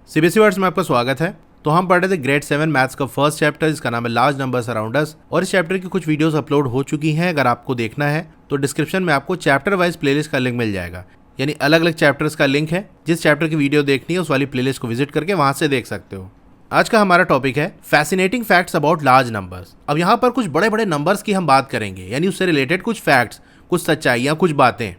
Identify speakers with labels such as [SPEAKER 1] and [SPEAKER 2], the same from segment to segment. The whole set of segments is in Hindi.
[SPEAKER 1] सीबीएसई वर्ड्स में आपका स्वागत है। तो हम पढ़ रहे थे ग्रेड 7 मैथ्स का फर्स्ट चैप्टर, जिसका नाम है लार्ज नंबर्स अराउंड अस। और इस चैप्टर की कुछ वीडियोस अपलोड हो चुकी हैं। अगर आपको देखना है तो डिस्क्रिप्शन में आपको चैप्टर वाइज प्लेलिस्ट का लिंक मिल जाएगा, यानी अलग अलग चैप्टर्स का लिंक है। जिस चैप्टर की वीडियो देखनी है उस वाली प्लेलिस्ट को विजिट करके वहां से देख सकते हो। आज का हमारा टॉपिक है fascinating facts about large numbers. अब यहाँ पर कुछ बड़े बड़े नंबर्स की हम बात करेंगे, यानी उससे रिलेटेड कुछ फैक्ट्स, कुछ सच्चाइयाँ, कुछ बातें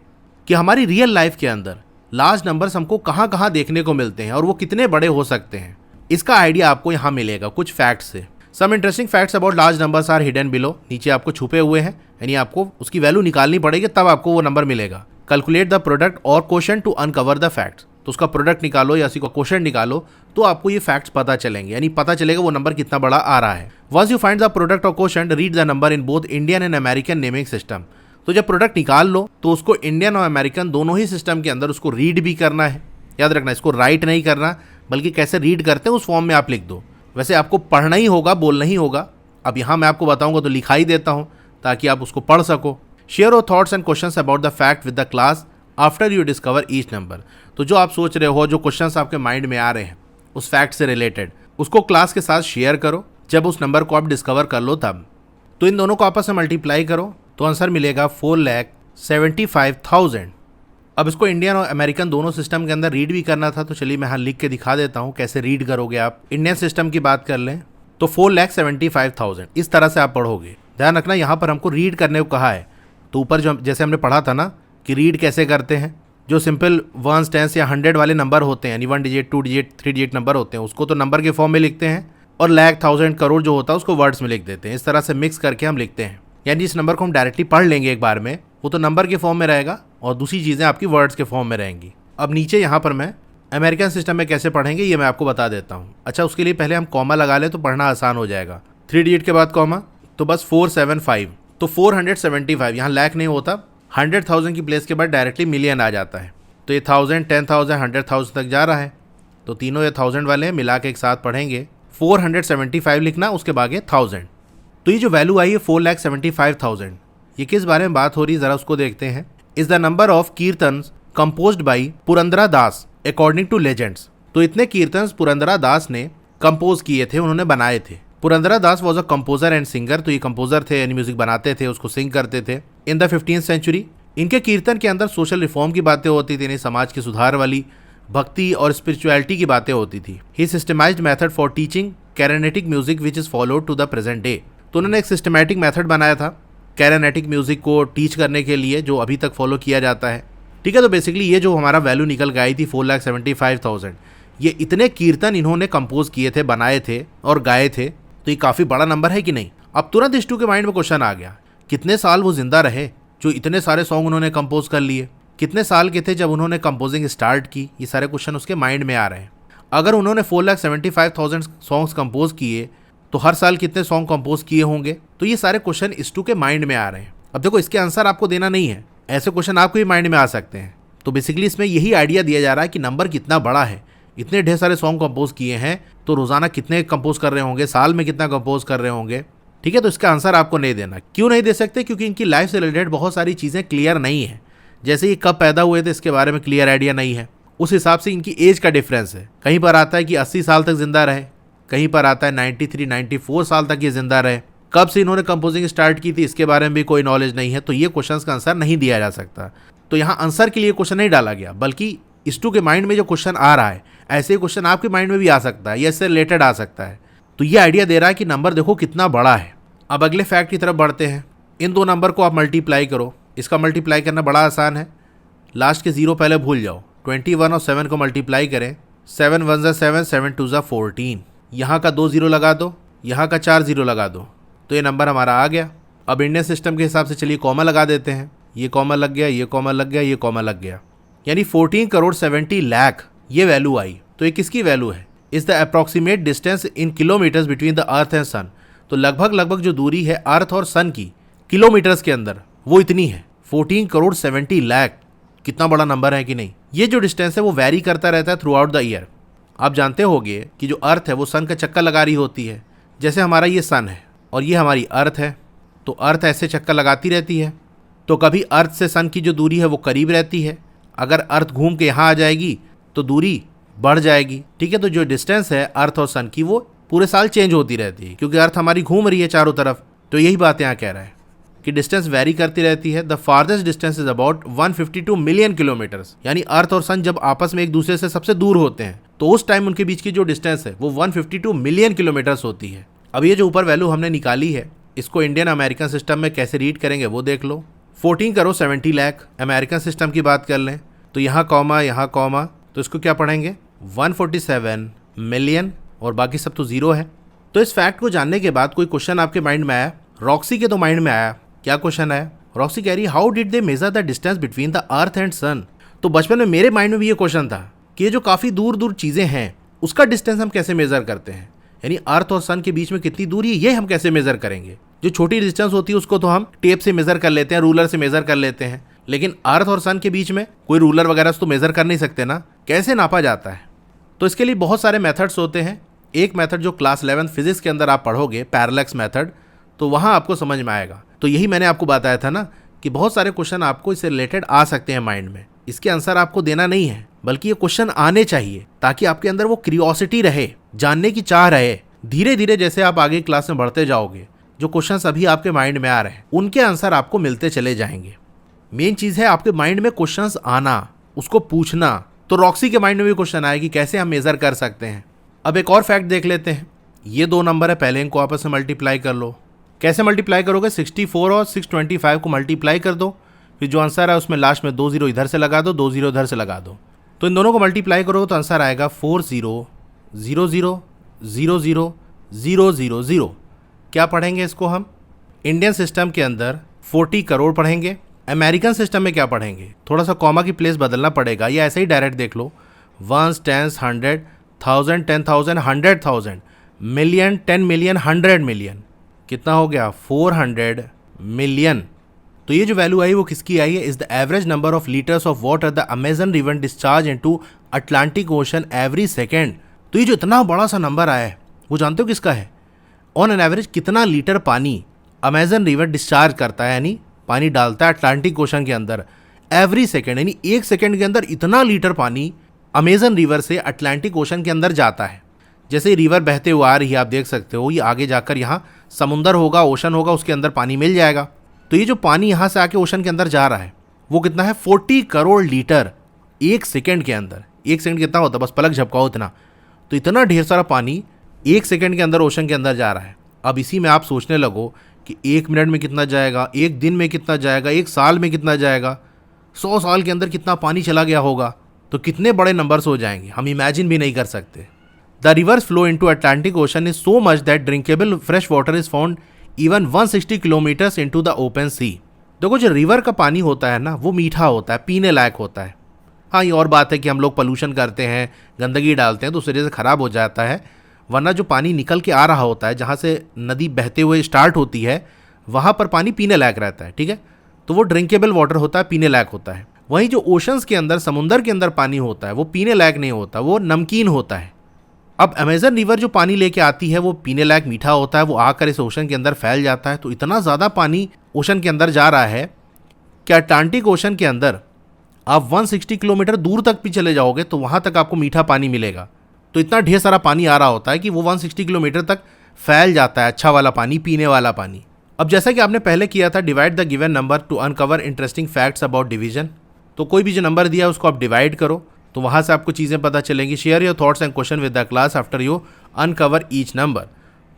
[SPEAKER 1] कि हमारी रियल लाइफ के अंदर लार्ज नंबर्स हमको कहाँ कहाँ देखने को मिलते हैं और वो कितने बड़े हो सकते हैं। इसका आइडिया आपको यहाँ मिलेगा कुछ फैक्ट्स से। Some interesting facts about large numbers are hidden below, नीचे आपको छुपे हुए हैं, यानी आपको उसकी वैल्यू निकालनी पड़ेगी तब आपको वो नंबर मिलेगा। कैलकुलेट द प्रोडक्ट और quotient to uncover the facts, तो उसका प्रोडक्ट निकालो या उसी का क्वोशंट निकालो तो आपको ये फैक्ट्स पता चलेंगे, यानी पता चलेगा वो नंबर कितना बड़ा आ रहा है। Once you find the product और quotient, read the number in both Indian and American naming system. तो जब प्रोडक्ट निकाल लो तो उसको इंडियन और अमेरिकन दोनों ही सिस्टम के अंदर उसको रीड भी करना है। याद रखना, इसको राइट नहीं करना, बल्कि कैसे रीड करते हैं उस फॉर्म में आप लिख दो। वैसे आपको पढ़ना ही होगा, बोलना ही होगा। अब यहाँ मैं आपको बताऊंगा तो लिखा ही देता हूँ ताकि आप उसको पढ़ सको। Share your thoughts and questions about the fact with the class after you discover each number. तो जो आप सोच रहे हो, जो क्वेश्चंस आपके माइंड में आ रहे हैं उस फैक्ट से रिलेटेड, उसको क्लास के साथ शेयर करो जब उस नंबर को आप डिस्कवर कर लो तब। तो इन दोनों को आपस में मल्टीप्लाई करो तो आंसर मिलेगा 4,75,000। अब इसको इंडियन और अमेरिकन दोनों सिस्टम के अंदर रीड भी करना था, तो चलिए मैं यहाँ लिख के दिखा देता हूँ कैसे रीड करोगे आप। इंडियन सिस्टम की बात कर लें तो 4,75,000 इस तरह से आप पढ़ोगे। ध्यान रखना, यहाँ पर हमको रीड करने को कहा है। तो ऊपर जो जैसे हमने पढ़ा था ना कि रीड कैसे करते हैं, जो सिंपल 1, 10 या 100 वाले नंबर होते हैं, यानी 1 डिजिट, 2 डिजिट, 3 डिजिट नंबर होते हैं, उसको तो नंबर के फॉर्म में लिखते हैं, और लाख, थाउजेंड, करोड़ जो होता है उसको वर्ड्स में लिख देते हैं। इस तरह से मिक्स करके हम लिखते हैं। यानी जिस नंबर को हम डायरेक्टली पढ़ लेंगे एक बार में, वो तो नंबर के फॉर्म में रहेगा और दूसरी चीज़ें आपकी वर्ड्स के फॉर्म में रहेंगी। अब नीचे यहाँ पर मैं अमेरिकन सिस्टम में कैसे पढ़ेंगे ये मैं आपको बता देता हूँ। अच्छा, उसके लिए पहले हम कॉमा लगा लें तो पढ़ना आसान हो जाएगा। 3 डिजिट के बाद कॉमा, तो बस 475, तो 475 यहाँ लाख नहीं होता, 100,000 की प्लेस के बाद डायरेक्टली मिलियन आ जाता है। तो ये 1000, 10,000, 100,000 तक जा रहा है, तो तीनों ये 1000 वाले हैं, मिला के एक साथ पढ़ेंगे। 475 लिखना, उसके बाद 1000। तो ये जो वैल्यू आई है 4,75,000, ये किस बारे में बात हो रही है ज़रा उसको देखते हैं। Is the number of kirtans composed by Purandara Dasa according to legends. तो इतने कीर्तन्स पुरंदरा दास ने कंपोज किए थे, उन्होंने बनाए थे। Purandara Dasa was a composer and singer, तो ये कंपोजर थे, यानी म्यूजिक बनाते थे, उसको सिंग करते थे। इन द 15th सेंचुरी इनके कीर्तन के अंदर सोशल रिफॉर्म की बातें होती थी, यानी समाज के सुधार वाली, भक्ति और स्पिरिचुअलिटी की बातें होती थी। He systematized method for teaching Carnatic music which is followed to the present day. तो उन्होंने एक सिस्टमैटिक मेथड बनाया था कैरेनेटिक म्यूजिक को टीच करने के लिए, जो अभी तक फॉलो किया जाता है। ठीक है, तो बेसिकली ये जो हमारा वैल्यू निकल के आई थी 4,75,000, ये इतने कीर्तन इन्होंने कंपोज किए थे, बनाए थे और गाए थे। तो ये काफ़ी बड़ा नंबर है कि नहीं। अब तुरंत इस टू के माइंड में क्वेश्चन आ गया, कितने साल वो जिंदा रहे जो इतने सारे सॉन्ग उन्होंने कंपोज कर लिए, कितने साल के थे जब उन्होंने कंपोजिंग स्टार्ट की, ये सारे क्वेश्चन उसके माइंड में आ रहे हैं। अगर उन्होंने 4,75,000 सॉन्ग्स कंपोज किए तो हर साल कितने सॉन्ग कंपोज किए होंगे, तो ये सारे क्वेश्चन इस टू के माइंड में आ रहे हैं। अब देखो, इसके आंसर आपको देना नहीं है, ऐसे क्वेश्चन आपको भी माइंड में आ सकते हैं। तो बेसिकली इसमें यही आइडिया दिया जा रहा है कि नंबर कितना बड़ा है, इतने ढेर सारे सॉन्ग कंपोज किए हैं तो रोजाना कितने कंपोज कर रहे होंगे, साल में कितना कंपोज कर रहे होंगे। ठीक है, तो इसका आंसर आपको नहीं देना। क्यों नहीं दे सकते? क्योंकि इनकी लाइफ से रिलेटेड बहुत सारी चीज़ें क्लियर नहीं है। जैसे ये कब पैदा हुए थे इसके बारे में क्लियर आइडिया नहीं है। उस हिसाब से इनकी एज का डिफरेंस है, कहीं पर आता है कि 80 साल तक जिंदा रहे, कहीं पर आता है 93, 94 साल तक ये जिंदा रहे। कब से इन्होंने कंपोजिंग स्टार्ट की थी इसके बारे में भी कोई नॉलेज नहीं है, तो ये क्वेश्चन का आंसर नहीं दिया जा सकता। तो यहाँ आंसर के लिए क्वेश्चन नहीं डाला गया, बल्कि इस टू के माइंड में जो क्वेश्चन आ रहा है, ऐसे क्वेश्चन आपके माइंड में भी आ सकता है या इससे रिलेटेड आ सकता है। तो ये आइडिया दे रहा है कि नंबर देखो कितना बड़ा है। अब अगले फैक्ट की तरफ बढ़ते हैं। इन दो नंबर को आप मल्टीप्लाई करो। इसका मल्टीप्लाई करना बड़ा आसान है, लास्ट के 0 पहले भूल जाओ। 21 और 7 को मल्टीप्लाई करें, 7 1 ज़ा 7, 7 2 ज़ा 14। यहाँ का 2 0 लगा दो, यहाँ का 4 0 लगा दो, तो ये नंबर हमारा आ गया। अब इंडियन सिस्टम के हिसाब से चलिए कॉमा लगा देते हैं। ये कॉमा लग गया, ये कॉमा लग गया, ये कॉमा लग गया, यानी 14,70,00,000 ये वैल्यू आई। तो ये किसकी वैल्यू है? Is the approximate distance in kilometres between the earth and sun. तो लगभग जो दूरी है अर्थ और सन की किलोमीटर्स के अंदर, वो इतनी है 14,70,00,000। कितना बड़ा नंबर है कि नहीं। ये जो डिस्टेंस है वो वैरी करता रहता है थ्रू आउट द ईयर। आप जानते होंगे कि जो अर्थ है वो सन का चक्कर लगा रही होती है। जैसे हमारा ये सन है और ये हमारी अर्थ है, तो अर्थ ऐसे चक्कर लगाती रहती है। तो कभी अर्थ से सन की जो दूरी है वो करीब रहती है, अगर अर्थ घूम के यहाँ आ जाएगी तो दूरी बढ़ जाएगी। ठीक है, तो जो डिस्टेंस है अर्थ और सन की वो पूरे साल चेंज होती रहती है, क्योंकि अर्थ हमारी घूम रही है चारों तरफ। तो यही बात यहाँ कह रहा है कि डिस्टेंस वेरी करती रहती है। The farthest distance is about 152 million kilometres, यानी अर्थ और सन जब आपस में एक दूसरे से सबसे दूर होते हैं तो उस टाइम उनके बीच की जो डिस्टेंस है वो 152 मिलियन किलोमीटर्स होती है। अब ये जो ऊपर वैल्यू हमने निकाली है इसको इंडियन अमेरिकन सिस्टम में कैसे रीड करेंगे वो देख लो। 14 करोड़ 70 लाख अमेरिकन सिस्टम की बात कर लें तो यहाँ कॉमा, तो इसको क्या पढ़ेंगे 147 मिलियन, और बाकी सब तो जीरो है। तो इस फैक्ट को जानने के बाद कोई क्वेश्चन आपके माइंड में आया? रॉक्सी के तो माइंड में आया। क्या क्वेश्चन आया? रॉक्सी कह रही how did they measure the distance between the earth and sun. तो बचपन में मेरे माइंड में भी ये क्वेश्चन था कि ये जो काफ़ी दूर दूर चीज़ें हैं उसका डिस्टेंस हम कैसे मेजर करते हैं, यानी अर्थ और सन के बीच में कितनी दूरी है ये हम कैसे मेजर करेंगे। जो छोटी डिस्टेंस होती है उसको तो हम टेप से मेजर कर लेते हैं, रूलर से मेजर कर लेते हैं, लेकिन अर्थ और सन के बीच में कोई रूलर वगैरह से तो मेजर कर नहीं सकते ना, कैसे नापा जाता है। तो इसके लिए बहुत सारे मेथड्स होते हैं। एक मेथड जो क्लास 11 फिजिक्स के अंदर आप पढ़ोगे, पैरेलैक्स मेथड, तो वहाँ आपको समझ में आएगा। तो यही मैंने आपको बताया था ना कि बहुत सारे क्वेश्चन आपको इससे रिलेटेड आ सकते हैं माइंड में। इसके आंसर आपको देना नहीं है, बल्कि ये क्वेश्चन आने चाहिए ताकि आपके अंदर वो क्यूरियोसिटी रहे, जानने की चाह रहे। धीरे धीरे जैसे आप आगे क्लास में बढ़ते जाओगे, जो क्वेश्चन अभी आपके माइंड में आ रहे हैं उनके आंसर आपको मिलते चले जाएंगे। मेन चीज़ है आपके माइंड में क्वेश्चन आना, उसको पूछना। तो रॉक्सी के माइंड में भी क्वेश्चन आया कि कैसे हम मेजर कर सकते हैं। अब एक और फैक्ट देख लेते हैं। ये दो नंबर है, पहले इनको आपस में मल्टीप्लाई कर लो। कैसे मल्टीप्लाई करोगे? 64 और 625 को मल्टीप्लाई कर दो, फिर जो आंसर है उसमें लास्ट में 2 जीरो इधर से लगा दो, 2 जीरो इधर से लगा दो। तो इन दोनों को मल्टीप्लाई करोगे तो आंसर आएगा 40,000,000,000। क्या पढ़ेंगे इसको हम? इंडियन सिस्टम के अंदर 40 करोड़ पढ़ेंगे। अमेरिकन सिस्टम में क्या पढ़ेंगे? थोड़ा सा कॉमा की प्लेस बदलना पड़ेगा, या ऐसे ही डायरेक्ट देख लो। 1s, 10s, 100, 1000, 10,000, 100,000, million, 10 million, 100 million. कितना हो गया? 400 मिलियन। तो ये जो वैल्यू आई वो किसकी आई है? Is the average number of litres of water the Amazon river discharge into Atlantic ocean every second. तो ये जो इतना बड़ा सा नंबर आया है वो जानते हो किसका है? ऑन एन एवरेज कितना लीटर पानी अमेजन रिवर डिस्चार्ज करता है, यानी पानी डालता है अटलांटिक ओशन के अंदर एवरी सेकेंड, यानी एक सेकेंड के अंदर इतना लीटर पानी अमेजन रिवर से अटलांटिक ओशन के अंदर जाता है। जैसे ही रिवर बहते हुए आ रही है, आप देख सकते हो, ये आगे जाकर यहाँ समुंदर होगा, ओशन होगा, उसके अंदर पानी मिल जाएगा। तो ये जो पानी यहाँ से आके ओशन के अंदर जा रहा है वो कितना है? 40 करोड़ लीटर एक सेकेंड के अंदर। एक सेकेंड कितना होता है? बस पलक झपकाओ इतना। तो इतना ढेर सारा पानी एक सेकेंड के अंदर ओशन के अंदर जा रहा है। अब इसी में आप सोचने लगो कि 1 मिनट में कितना जाएगा, 1 दिन में कितना जाएगा, 1 साल में कितना जाएगा, 100 साल के अंदर कितना पानी चला गया होगा। तो कितने बड़े नंबर्स हो जाएंगे, हम इमेजिन भी नहीं कर सकते। The river's flow into Atlantic Ocean is so much that drinkable fresh water is found even 160 kilometres into the open sea. देखो जो रिवर का पानी होता है ना वो मीठा होता है, पीने लायक होता है। हाँ, ये और बात है कि हम लोग पोल्यूशन करते हैं, गंदगी डालते हैं तो उस वजह से ख़राब हो जाता है, वरना जो पानी निकल के आ रहा होता है, जहाँ से नदी बहते हुए स्टार्ट होती है, वहाँ पर पानी पीने लायक रहता है। ठीक है, तो वो ड्रिंकेबल वाटर होता है, पीने लायक होता है। वहीं जो ओशंस के अंदर, समुंदर के अंदर पानी होता है वो पीने लायक नहीं होता, वो नमकीन होता है। अब अमेजन रिवर जो पानी लेके आती है वो पीने लायक मीठा होता है, वो आकर इस ओशन के अंदर फैल जाता है। तो इतना ज़्यादा पानी ओशन के अंदर जा रहा है कि अटलांटिक ओशन के अंदर आप 160 किलोमीटर दूर तक भी चले जाओगे तो वहाँ तक आपको मीठा पानी मिलेगा। तो इतना ढेर सारा पानी आ रहा होता है कि वो 160 किलोमीटर तक फैल जाता है, अच्छा वाला पानी, पीने वाला पानी। अब जैसा कि आपने पहले किया था, divide the given number two uncover interesting facts about division. तो कोई भी जो नंबर दिया है उसको आप डिवाइड करो, तो वहाँ से आपको चीज़ें पता चलेंगी। Share your thoughts and question with the class after you uncover each number.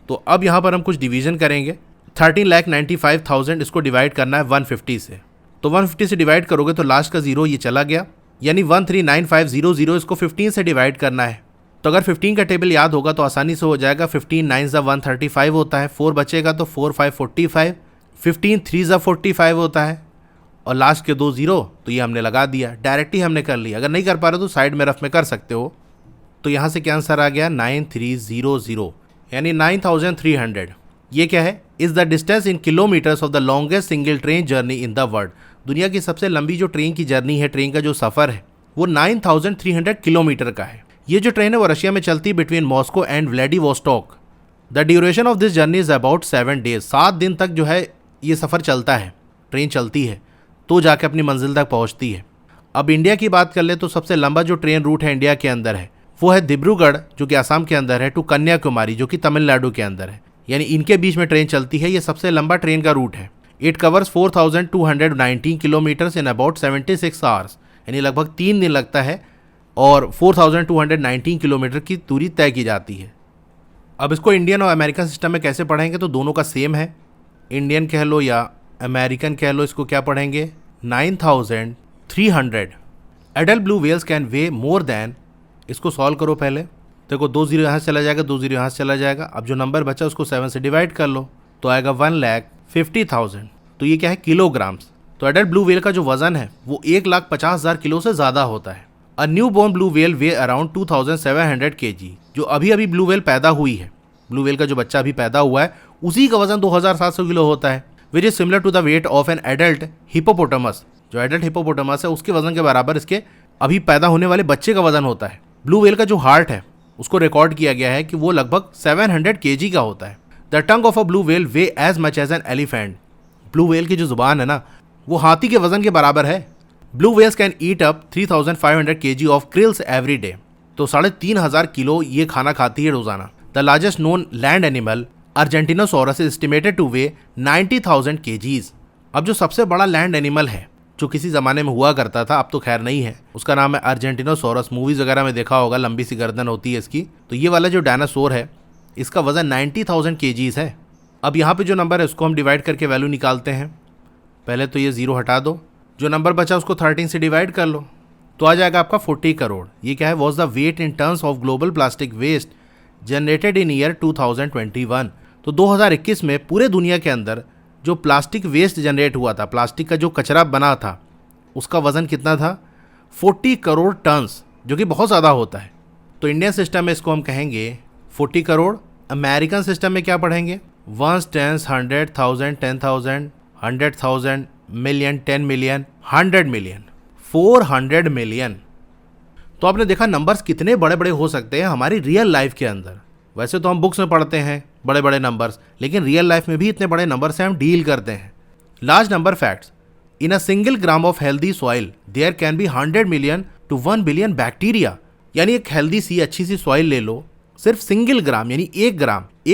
[SPEAKER 1] तो अब यहाँ पर हम कुछ डिवीजन करेंगे। 13,95,000 इसको डिवाइड करना है 150 से। तो 150 से डिवाइड करोगे तो लास्ट का जीरो ये चला गया, यानी 139500 इसको 15 से डिवाइड करना है। तो अगर 15 का टेबल याद होगा तो आसानी से हो जाएगा। 15 9 135 होता है, 4 बचेगा तो 4 5 45, 15 3 45 होता है, और लास्ट के 2 जीरो तो ये हमने लगा दिया, डायरेक्ट ही हमने कर लिया। अगर नहीं कर पा रहे तो साइड में रफ में कर सकते हो। तो यहाँ से क्या आंसर आ गया? 9300, यानी 9300। ये क्या है? Is the distance in kilometres of the longest single train journey in the world. दुनिया की सबसे लंबी जो ट्रेन की जर्नी है, ट्रेन का जो सफ़र है, वो 9300 किलोमीटर का है। ये जो ट्रेन है वो रशिया में चलती है between Moscow and Vladivostok. The duration of this journey is about 7 days. 7 दिन तक जो है ये सफ़र चलता है, ट्रेन चलती है, तो जाके अपनी मंजिल तक पहुंचती है। अब इंडिया की बात कर ले तो सबसे लंबा जो ट्रेन रूट है इंडिया के अंदर है वो है डिब्रूगढ़ जो कि आसाम के अंदर है, टू कन्याकुमारी जो कि तमिलनाडु के अंदर है। यानी इनके बीच में ट्रेन चलती है। ये सबसे लंबा ट्रेन का रूट है। It covers 4219 kilometres in about 76 hours, यानी लगभग 3 दिन लगता है और 4219 किलोमीटर की दूरी तय की जाती है। अब इसको इंडियन और अमेरिकन सिस्टम में कैसे पढ़ेंगे, तो दोनों का सेम है। इंडियन कह लो या अमेरिकन कह लो, इसको क्या पढ़ेंगे 9300। Adult blue whales can way more than, इसको सॉल्व करो पहले। देखो 2 जीरो यहाँ से चला जाएगा, 2 जीरो यहाँ से चला जाएगा। अब जो नंबर बचा उसको 7 से डिवाइड कर लो तो आएगा 1,50,000। तो ये क्या है किलोग्राम्स। तो एडल्ट ब्लू व्हेल का जो वजन है वो 1,50,000 किलो से ज़्यादा होता है। A newborn blue whale weigh around 2700 kg। जो अभी अभी ब्लू व्हेल पैदा हुई है, ब्लू व्हेल का जो बच्चा अभी पैदा हुआ है, उसी का वजन 2700 किलो होता है, which is similar to the weight of an adult hippopotamus. जो एडल्ट हिपोपोटामस है उसके वजन के बराबर इसके अभी पैदा होने वाले बच्चे का वजन होता है। ब्लू व्हेल का जो हार्ट है उसको रिकॉर्ड किया गया है कि वो लगभग 700 kg का होता है। The tongue of a blue whale weigh as much as an elephant. Blue whale की जो जुबान है ना वो हाथी के वजन के बराबर है। Blue whales can eat up 3500 kg of krills every day. तो 3500 किलो ये खाना खाती है रोजाना। The largest known land animal Argentinosaurus is estimated to weigh 90,000 kgs। अब जो सबसे बड़ा लैंड एनिमल है जो किसी ज़माने में हुआ करता था, अब तो खैर नहीं है, उसका नाम है अर्जेंटिनोसॉरस। मूवीज़ वगैरह में देखा होगा, लंबी सी गर्दन होती है इसकी। तो ये वाला जो डायनासोर है इसका वजन 90,000 kgs है। अब यहाँ पे जो नंबर है उसको हम डिवाइड करके वैल्यू निकालते हैं। पहले तो ये 0 हटा दो, जो नंबर बचा उसको 13 से डिवाइड कर लो तो आ जाएगा आपका 40 करोड़। ये क्या है, was the weight in terms of global plastic waste generated in year 2021। तो 2021 में पूरे दुनिया के अंदर जो प्लास्टिक वेस्ट जनरेट हुआ था, प्लास्टिक का जो कचरा बना था, उसका वजन कितना था 40 करोड़ टन्स, जो कि बहुत ज़्यादा होता है। तो इंडियन सिस्टम में इसको हम कहेंगे 40 करोड़। अमेरिकन सिस्टम में क्या पढ़ेंगे 1 10 100 1000 10,000 100,000 मिलियन 10 मिलियन 100 मिलियन 400 मिलियन। तो आपने देखा नंबर्स कितने बड़े बड़े हो सकते हैं हमारी रियल लाइफ के अंदर। वैसे तो हम बुक्स में पढ़ते हैं बड़े बड़े नंबर्स, लेकिन रियल लाइफ में भी इतने बड़े नंबर से हम डील करते हैं। Large number facts, in a single gram of healthy soil there can be 100 million to 1 billion bacteria. यानी एक हेल्दी सी अच्छी सी सॉइल ले लो, सिर्फ सिंगल ग्राम यानी 1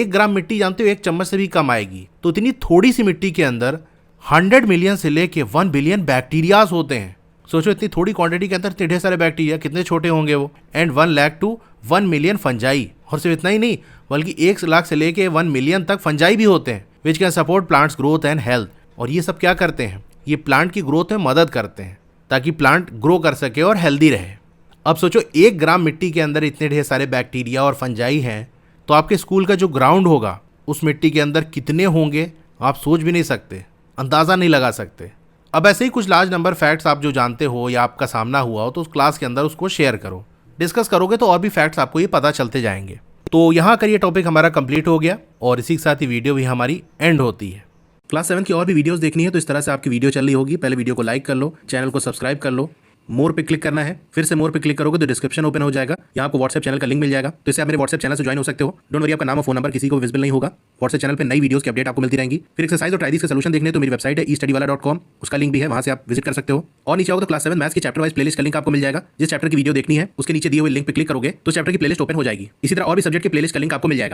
[SPEAKER 1] ग्राम मिट्टी, जानते हो 1 चम्मच से भी कम आएगी। तो इतनी थोड़ी सी मिट्टी के अंदर 100 मिलियन से लेके 1 बिलियन बैक्टीरियाज होते हैं। सोचो इतनी थोड़ी क्वांटिटी के अंदर इतने ढेर सारे बैक्टीरिया, कितने छोटे होंगे वो। And 1 lakh to 1 million fungi. और सिर्फ इतना ही नहीं, बल्कि 1 लाख से लेके 1 मिलियन तक फंजाई भी होते हैं, which can support plants growth and health. और ये सब क्या करते हैं, ये प्लांट की ग्रोथ में मदद करते हैं ताकि प्लांट ग्रो कर सके और हेल्दी रहे। अब सोचो 1 ग्राम मिट्टी के अंदर इतने ढेर सारे बैक्टीरिया और फंजाई हैं, तो आपके स्कूल का जो ग्राउंड होगा उस मिट्टी के अंदर कितने होंगे आप सोच भी नहीं सकते, अंदाज़ा नहीं लगा सकते। अब ऐसे ही कुछ लार्ज नंबर फैक्ट्स आप जो जानते हो या आपका सामना हुआ हो तो उस क्लास के अंदर उसको शेयर करो। डिस्कस करोगे तो और भी फैक्ट्स आपको ये पता चलते जाएंगे। तो यहाँ कर ये टॉपिक हमारा कंप्लीट हो गया और इसी के साथ ही वीडियो भी हमारी एंड होती है। क्लास 7 की और भी वीडियोस देखनी है तो इस तरह से आपकी वीडियो चल रही होगी। पहले वीडियो को लाइक कर लो, चैनल को सब्सक्राइब कर लो, मोर पे क्लिक करना है, फिर से मोर पे क्लिक करोगे तो डिस्क्रिप्शन ओपन हो जाएगा। यहाँ आपको व्हाट्सएप चैनल का लिंक मिल जाएगा, तो इससे आप मेरे व्हाट्सएप चैनल से ज्वाइन हो सकते हो। डोंट वरी, आपका नाम और फोन नंबर किसी को विजिबल नहीं होगा। व्हाट्सएप चैनल पे नई वीडियोस की अपडेट आपको मिलती रहेंगी। फिर एक्सरसाइज और ट्राइडिस के सॉल्यूशन देखने तो मेरी वेबसाइट है estudywala.com, उसका लिंक भी है, वहां से आप विजिट कर सकते हो। और नीचे आओगे तो क्लास 7 मैथ्स की चैप्टर वाइज प्लेलिस्ट का लिंक आपको मिल जाएगा। जिस चैप्टर की वीडियो देखनी है उसके नीचे दिए हुए लिंक पे क्लिक करोगे तो चैप्टर की प्लेलिस्ट ओपन हो जाएगी। इसी तरह और भी सब्जेक्ट की प्लेलिस्ट का लिंक आपको मिल जाएगा।